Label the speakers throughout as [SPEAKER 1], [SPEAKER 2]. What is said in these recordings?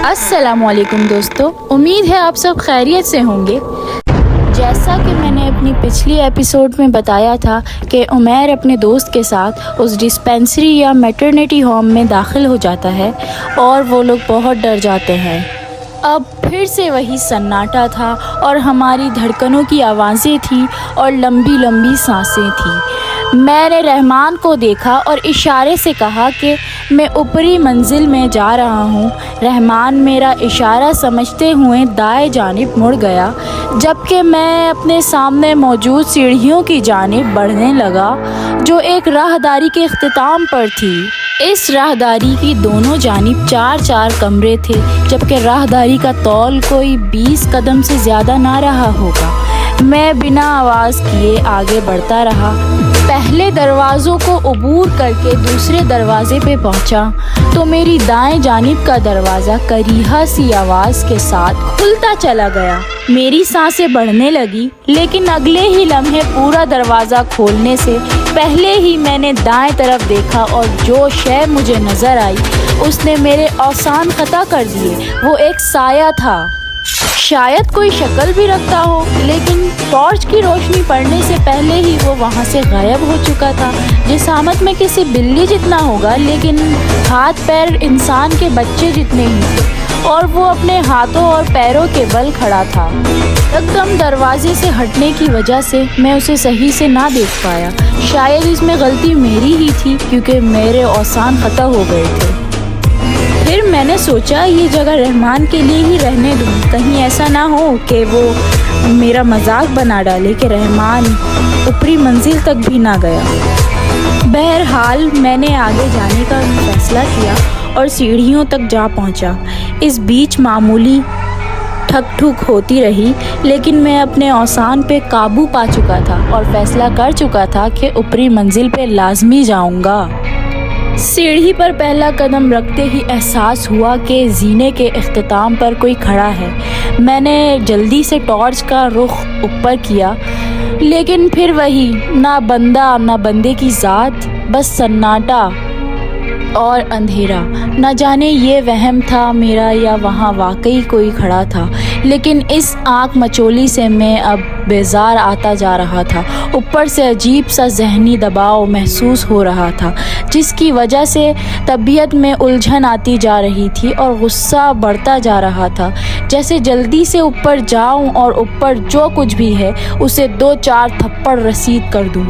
[SPEAKER 1] السلام علیکم دوستو، امید ہے آپ سب خیریت سے ہوں گے۔ جیسا کہ میں نے اپنی پچھلی ایپیسوڈ میں بتایا تھا کہ عمیر اپنے دوست کے ساتھ اس ڈسپینسری یا میٹرنیٹی ہوم میں داخل ہو جاتا ہے اور وہ لوگ بہت ڈر جاتے ہیں۔ اب پھر سے وہی سناٹا تھا اور ہماری دھڑکنوں کی آوازیں تھیں اور لمبی لمبی سانسیں تھیں۔ میں نے رحمان کو دیکھا اور اشارے سے کہا کہ میں اوپری منزل میں جا رہا ہوں۔ رحمان میرا اشارہ سمجھتے ہوئے دائیں جانب مڑ گیا، جبکہ میں اپنے سامنے موجود سیڑھیوں کی جانب بڑھنے لگا جو ایک راہداری کے اختتام پر تھی۔ اس راہداری کی دونوں جانب 4 کمرے تھے، جبکہ راہداری کا طول کوئی 20 قدم سے زیادہ نہ رہا ہوگا۔ میں بنا آواز کیے آگے بڑھتا رہا۔ پہلے دروازوں کو عبور کر کے دوسرے دروازے پہ پہنچا تو میری دائیں جانب کا دروازہ کریہا سی آواز کے ساتھ کھلتا چلا گیا۔ میری سانسیں بڑھنے لگی، لیکن اگلے ہی لمحے پورا دروازہ کھولنے سے پہلے ہی میں نے دائیں طرف دیکھا اور جو شے مجھے نظر آئی اس نے میرے اوزان خطا کر دیے۔ وہ ایک سایہ تھا، شاید کوئی شکل بھی رکھتا ہو، لیکن ٹارچ کی روشنی پڑنے سے پہلے ہی وہ وہاں سے غائب ہو چکا تھا۔ جسامت میں کسی بلی جتنا ہوگا، لیکن ہاتھ پیر انسان کے بچے جتنے ہی تھے، اور وہ اپنے ہاتھوں اور پیروں کے بل کھڑا تھا۔ ایک دم دروازے سے ہٹنے کی وجہ سے میں اسے صحیح سے نہ دیکھ پایا۔ شاید اس میں غلطی میری ہی تھی، کیونکہ میرے اوزان خطا ہو گئے تھے۔ پھر میں نے سوچا یہ جگہ رحمان کے لیے ہی رہنے دوں، کہیں ایسا نہ ہو کہ وہ میرا مذاق بنا ڈالے کہ رحمان اوپری منزل تک بھی نہ گیا۔ بہرحال میں نے آگے جانے کا فیصلہ کیا اور سیڑھیوں تک جا پہنچا۔ اس بیچ معمولی ٹھک ٹھک ہوتی رہی، لیکن میں اپنے اوزان پہ قابو پا چکا تھا اور فیصلہ کر چکا تھا کہ اوپری منزل پہ لازمی جاؤں گا۔ سیڑھی پر پہلا قدم رکھتے ہی احساس ہوا کہ زینے کے اختتام پر کوئی کھڑا ہے۔ میں نے جلدی سے ٹارچ کا رخ اوپر کیا، لیکن پھر وہی، نہ بندہ نہ بندے کی ذات، بس سناٹا اور اندھیرا۔ نہ جانے یہ وہم تھا میرا یا وہاں واقعی کوئی کھڑا تھا، لیکن اس آنکھ مچولی سے میں اب بیزار آتا جا رہا تھا۔ اوپر سے عجیب سا ذہنی دباؤ محسوس ہو رہا تھا، جس کی وجہ سے طبیعت میں الجھن آتی جا رہی تھی اور غصہ بڑھتا جا رہا تھا، جیسے جلدی سے اوپر جاؤں اور اوپر جو کچھ بھی ہے اسے 2-4 تھپڑ رسید کر دوں۔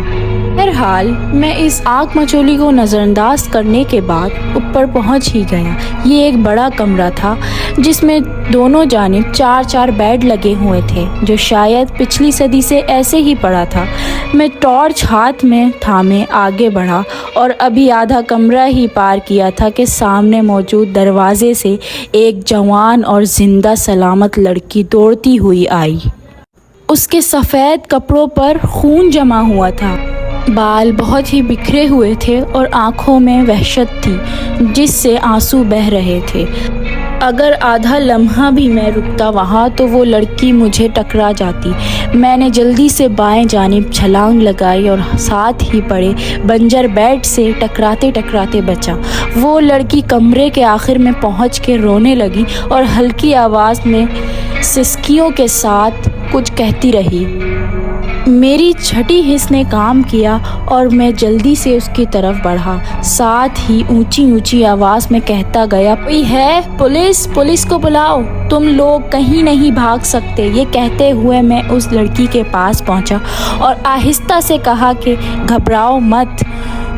[SPEAKER 1] بہرحال میں اس آنکھ مچولی کو نظر انداز کرنے کے بعد اوپر پہنچ ہی گیا۔ یہ ایک بڑا کمرہ تھا جس میں دونوں جانب 4 بیڈ لگے ہوئے تھے، جو شاید پچھلی صدی سے ایسے ہی پڑا تھا۔ میں ٹارچ ہاتھ میں تھامے آگے بڑھا اور ابھی آدھا کمرہ ہی پار کیا تھا کہ سامنے موجود دروازے سے ایک جوان اور زندہ سلامت لڑکی دوڑتی ہوئی آئی۔ اس کے سفید کپڑوں پر خون جمع ہوا تھا، بال بہت ہی بکھرے ہوئے تھے اور آنکھوں میں وحشت تھی جس سے آنسو بہہ رہے تھے۔ اگر آدھا لمحہ بھی میں رکتا وہاں تو وہ لڑکی مجھے ٹکرا جاتی۔ میں نے جلدی سے بائیں جانب چھلانگ لگائی اور ساتھ ہی پڑے بنجر بیڈ سے ٹکراتے ٹکراتے بچا۔ وہ لڑکی کمرے کے آخر میں پہنچ کے رونے لگی اور ہلکی آواز میں سسکیوں کے ساتھ کچھ کہتی رہی۔ میری چھٹی حس نے کام کیا اور میں جلدی سے اس کی طرف بڑھا، ساتھ ہی اونچی آواز میں کہتا گیا، کوئی ہے؟ پولیس کو بلاؤ، تم لوگ کہیں نہیں بھاگ سکتے۔ یہ کہتے ہوئے میں اس لڑکی کے پاس پہنچا اور آہستہ سے کہا کہ گھبراؤ مت،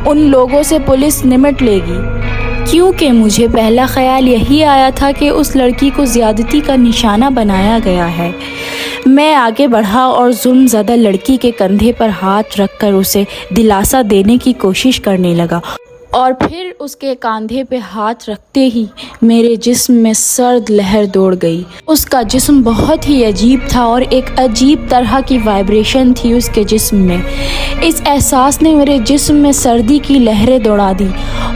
[SPEAKER 1] ان لوگوں سے پولیس نمٹ لے گی۔ کیونکہ مجھے پہلا خیال یہی آیا تھا کہ اس لڑکی کو زیادتی کا نشانہ بنایا گیا ہے۔ میں آگے بڑھا اور ظلم زدہ لڑکی کے کندھے پر ہاتھ رکھ کر اسے دلاسا دینے کی کوشش کرنے لگا، اور پھر اس کے کاندھے پہ ہاتھ رکھتے ہی میرے جسم میں سرد لہر دوڑ گئی۔ اس کا جسم بہت ہی عجیب تھا اور ایک عجیب طرح کی وائبریشن تھی اس کے جسم میں۔ اس احساس نے میرے جسم میں سردی کی لہریں دوڑا دی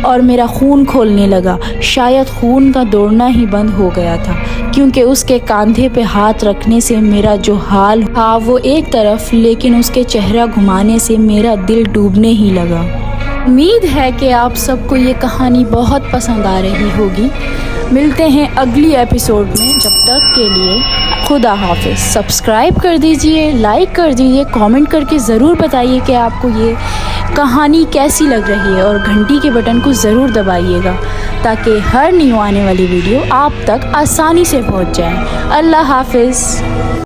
[SPEAKER 1] اور میرا خون کھولنے لگا۔ شاید خون کا دوڑنا ہی بند ہو گیا تھا، کیونکہ اس کے کاندھے پہ ہاتھ رکھنے سے میرا جو حال تھا وہ ایک طرف، لیکن اس کے چہرہ گھمانے سے میرا دل ڈوبنے ہی لگا۔ امید ہے کہ آپ سب کو یہ کہانی بہت پسند آ رہی ہوگی. ملتے ہیں اگلی ایپیسوڈ میں. جب تک کے لیے خدا حافظ. سبسکرائب کر دیجئے, لائک کر دیجئے, کامنٹ کر کے ضرور بتائیے کہ آپ کو یہ کہانی کیسی لگ رہی ہے, اور گھنٹی کے بٹن کو ضرور دبائیے گا تاکہ ہر نیو آنے والی ویڈیو آپ تک آسانی سے پہنچ جائے. اللہ حافظ.